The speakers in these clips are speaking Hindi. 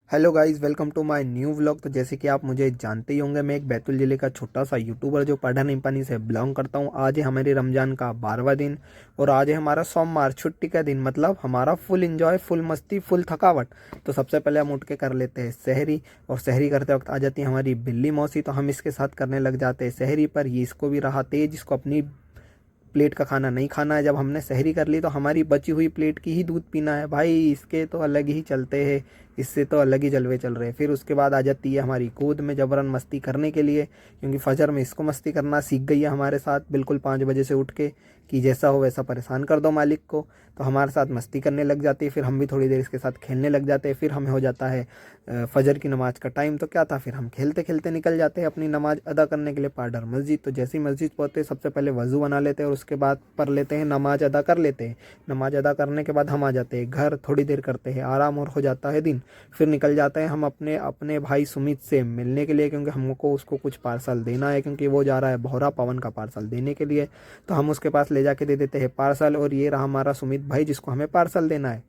Hello guys, welcome to my new vlog. तो जैसे कि आप मुझे जानते ही होंगे, मैं एक बैतूल ज़िले का छोटा सा यूट्यूबर जो पढ़ा नहीं पानी से बिलोंग करता हूँ। आज है हमारे रमज़ान का 12वां दिन और आज है हमारा सोमवार, छुट्टी का दिन। मतलब हमारा फुल एंजॉय, फुल मस्ती, फुल थकावट। तो सबसे पहले हम उठ के कर लेते हैं सहरी, और सहरी करते वक्त आ जाती है हमारी बिल्ली मौसी। तो हम इसके साथ करने लग जाते हैं सहरी। पर ये इसको भी रहा तेज, इसको अपनी प्लेट का खाना नहीं खाना है। जब हमने सहरी कर ली तो हमारी बची हुई प्लेट की ही दूध पीना है। भाई इसके तो अलग ही चलते हैं, इससे तो अलग ही जलवे चल रहे हैं। फिर उसके बाद आ जाती है हमारी गोद में जबरन मस्ती करने के लिए, क्योंकि फजर में इसको मस्ती करना सीख गई है हमारे साथ बिल्कुल 5 बजे से उठ के, कि जैसा हो वैसा परेशान कर दो मालिक को। तो हमारे साथ मस्ती करने लग जाती है। फिर हम भी थोड़ी देर इसके साथ खेलने लग जाते हैं। फिर हमें हो जाता है फजर की नमाज का टाइम। तो क्या था, फिर हम खेलते खेलते निकल जाते हैं अपनी नमाज अदा करने के लिए पाडर मस्जिद। तो जैसी मस्जिद पहुँचते सबसे पहले वज़ू बना लेते हैं और उसके बाद पढ़ लेते हैं, नमाज अदा कर लेते हैं। नमाज अदा करने के बाद हम आ जाते हैं घर, थोड़ी देर करते हैं आराम और हो जाता है दिन। फिर निकल जाते हैं हम अपने अपने भाई सुमित से मिलने के लिए, क्योंकि हमको उसको कुछ पार्सल देना है, क्योंकि वो जा रहा है बोहरा पवन का पार्सल देने के लिए। तो हम उसके पास ले जाके दे देते हैं पार्सल। और ये रहा हमारा सुमित भाई जिसको हमें पार्सल देना है,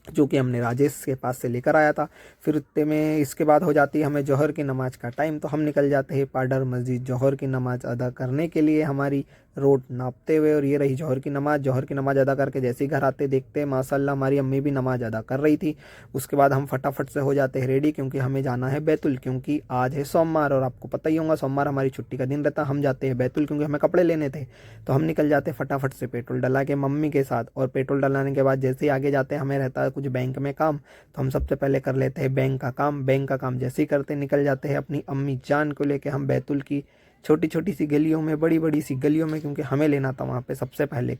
जो कि हमने राजेश के पास से लेकर आया था। फिर उतने में इसके बाद हो जाती है हमें जौहर की नमाज का टाइम। तो हम निकल जाते हैं पाडर मस्जिद जौहर की नमाज अदा करने के लिए, हमारी रोड नापते हुए। और ये रही जौहर की नमाज। जौहर की नमाज अदा करके जैसे ही घर आते देखते हैं माशाल्लाह हमारी अम्मी भी नमाज अदा कर रही थी। उसके बाद हम फटाफट से हो जाते हैं रेडी, क्योंकि हमें जाना है बैतुल, क्योंकि आज है सोमवार। और आपको पता ही होगा सोमवार हमारी छुट्टी का दिन रहता है। हम जाते हैं बैतुल क्योंकि हमें कपड़े लेने थे। तो हम निकल जाते हैं फटाफट से पेट्रोल डला के मम्मी के साथ। और पेट्रोल डलाने के बाद जैसे ही आगे जाते हैं हमें रहता है कुछ बैंक में काम। तो हम सबसे पहले कर लेते हैं बैंक का काम। बैंक का काम जैसे ही करते निकल जाते हैं अपनी अम्मी जान को लेके हम बैतुल की छोटी छोटी सी गलियों में, बड़ी बड़ी सी गलियों में, क्योंकि हमें लेना था वहाँ पे सबसे पहले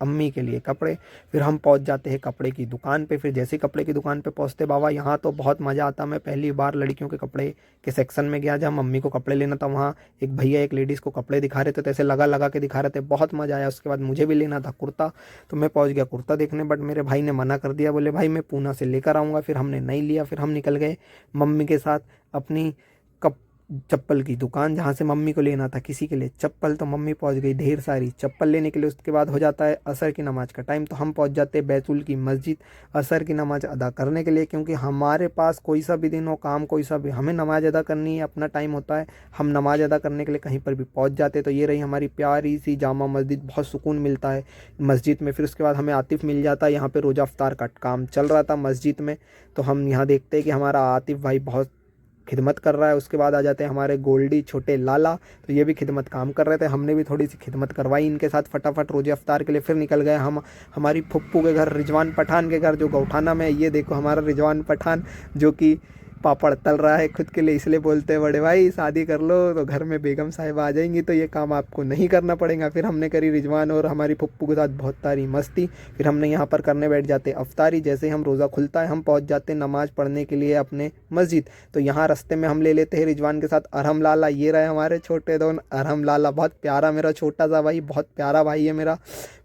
अम्मी के लिए कपड़े। फिर हम पहुँच जाते हैं कपड़े की दुकान पे। फिर जैसे ही कपड़े की दुकान पे पहुँचते, बाबा यहाँ तो बहुत मज़ा आता। मैं पहली बार लड़कियों के कपड़े के सेक्शन में गया जहाँ मम्मी को कपड़े लेना था। वहाँ एक भैया एक लेडीज़ को कपड़े दिखा रहे थे, तो ऐसे लगा लगा के दिखा रहे थे, बहुत मज़ा आया। उसके बाद मुझे भी लेना था कुर्ता, तो मैं पहुँच गया कुर्ता देखने, बट मेरे भाई ने मना कर दिया, बोले भाई मैं पूना से लेकर आऊँगा। फिर हमने नहीं लिया। फिर हम निकल गए मम्मी के साथ अपनी कप चप्पल की दुकान, जहाँ से मम्मी को लेना था किसी के लिए चप्पल। तो मम्मी पहुंच गई ढेर सारी चप्पल लेने के लिए। उसके बाद हो जाता है असर की नमाज का टाइम। तो हम पहुंच जाते हैं बैतूल की मस्जिद असर की नमाज अदा करने के लिए, क्योंकि हमारे पास कोई सा भी दिन हो, काम कोई सा भी, हमें नमाज अदा करनी है, अपना टाइम होता है, हम नमाज अदा करने के लिए कहीं पर भी पहुँच जाते। तो ये रही हमारी प्यारी सी जामा मस्जिद, बहुत सुकून मिलता है मस्जिद में। फिर उसके बाद हमें आतिफ़ मिल जाता है। यहाँ पर रोज़ा अफ्तार का काम चल रहा था मस्जिद में। तो हम यहाँ देखते हैं कि हमारा आतिफ़ भाई बहुत खिदमत कर रहा है। उसके बाद आ जाते हैं हमारे गोल्डी छोटे लाला। तो ये भी खिदमत काम कर रहे थे, हमने भी थोड़ी सी खिदमत करवाई इनके साथ फटाफट रोजे अफ्तार के लिए। फिर निकल गए हम हमारी फुप्पू के घर, रिजवान पठान के घर, जो गौठाना में। ये देखो हमारा रिजवान पठान जो कि पापड़ तल रहा है खुद के लिए, इसलिए बोलते हैं बड़े भाई शादी कर लो तो घर में बेगम साहिबा आ जाएंगी, तो ये काम आपको नहीं करना पड़ेगा। फिर हमने करी रिजवान और हमारी फुप्पू के साथ बहुत सारी मस्ती। फिर हमने यहाँ पर करने बैठ जाते अफ्तारी। जैसे हम रोज़ा खुलता है हम पहुँच जाते नमाज़ पढ़ने के लिए अपने मस्जिद। तो यहाँ रास्ते में हम ले लेते हैं रिजवान के साथ अरहम लाला। ये रहे हमारे छोटे दोन अरहम लाला, बहुत प्यारा मेरा छोटा सा भाई, बहुत प्यारा भाई है मेरा।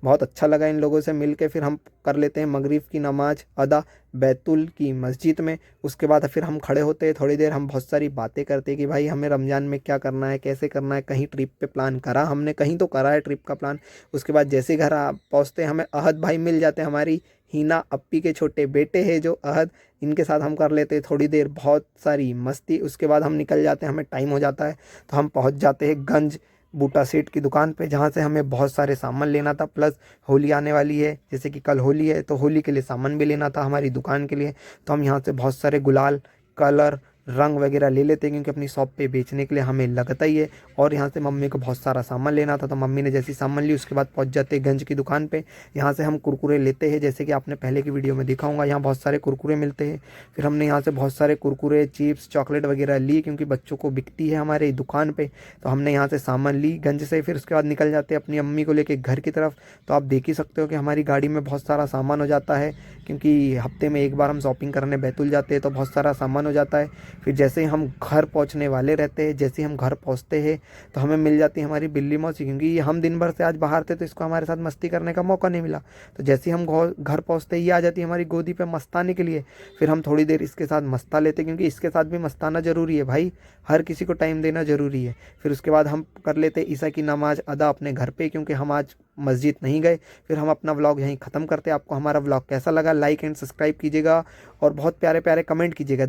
बहुत अच्छा लगा इन लोगों से मिल के। फिर हम कर लेते हैं मगरिब की नमाज अदा बैतुल की मस्जिद में। उसके बाद फिर हम खड़े होते हैं थोड़ी देर, हम बहुत सारी बातें करते हैं कि भाई हमें रमज़ान में क्या करना है, कैसे करना है। कहीं ट्रिप पे प्लान करा हमने, कहीं तो करा है ट्रिप का प्लान। उसके बाद जैसे घर पहुँचते हमें अहद भाई मिल जाते हैं, हमारी हीना अप्पी के छोटे बेटे हैं जो अहद, इनके साथ हम कर लेते हैं थोड़ी देर बहुत सारी मस्ती। उसके बाद हम निकल जाते हैं, हमें टाइम हो जाता है तो हम पहुँच जाते हैं गंज बूटा सेठ की दुकान पे, जहाँ से हमें बहुत सारे सामान लेना था। प्लस होली आने वाली है, जैसे कि कल होली है, तो होली के लिए सामान भी लेना था हमारी दुकान के लिए। तो हम यहाँ से बहुत सारे गुलाल, कलर, रंग वगैरह ले लेते हैं, क्योंकि अपनी शॉप पे बेचने के लिए हमें लगता ही है। और यहाँ से मम्मी को बहुत सारा सामान लेना था, तो मम्मी ने जैसी सामान ली उसके बाद पहुँच जाते गंज की दुकान पे। यहाँ से हम कुरकुरे लेते हैं, जैसे कि आपने पहले की वीडियो में देखा होगा, यहाँ बहुत सारे कुरकुरे मिलते हैं। फिर हमने यहाँ से बहुत सारे कुरकुरे, चिप्स, चॉकलेट वगैरह ली, क्योंकि बच्चों को बिकती है हमारे दुकान पर। तो हमने यहाँ से सामान ली गंज से। फिर उसके बाद निकल जाते हैं अपनी अम्मी को लेके घर की तरफ। तो आप देख ही सकते हो कि हमारी गाड़ी में बहुत सारा सामान हो जाता है, क्योंकि हफ्ते में एक बार हम शॉपिंग करने बैतूल जाते हैं, तो बहुत सारा सामान हो जाता है। फिर जैसे ही हम घर पहुंचने वाले रहते हैं, जैसे ही हम घर पहुंचते हैं तो हमें मिल जाती है हमारी बिल्ली मौसी, क्योंकि हम दिन भर से आज बाहर थे तो इसको हमारे साथ मस्ती करने का मौका नहीं मिला। तो जैसे ही हम घर पहुंचते ही आ जाती है हमारी गोदी पे मस्ताने के लिए। फिर हम थोड़ी देर इसके साथ मस्ता लेते, क्योंकि इसके साथ भी मस्ताना ज़रूरी है भाई, हर किसी को टाइम देना ज़रूरी है। फिर उसके बाद हम कर लेते ईसा की नमाज अदा अपने घर पे, क्योंकि हम आज मस्जिद नहीं गए। फिर हम अपना व्लॉग यहीं ख़त्म करते हैं। आपको हमारा व्लॉग कैसा लगा लाइक एंड सब्सक्राइब कीजिएगा और बहुत प्यारे प्यारे कमेंट कीजिएगा।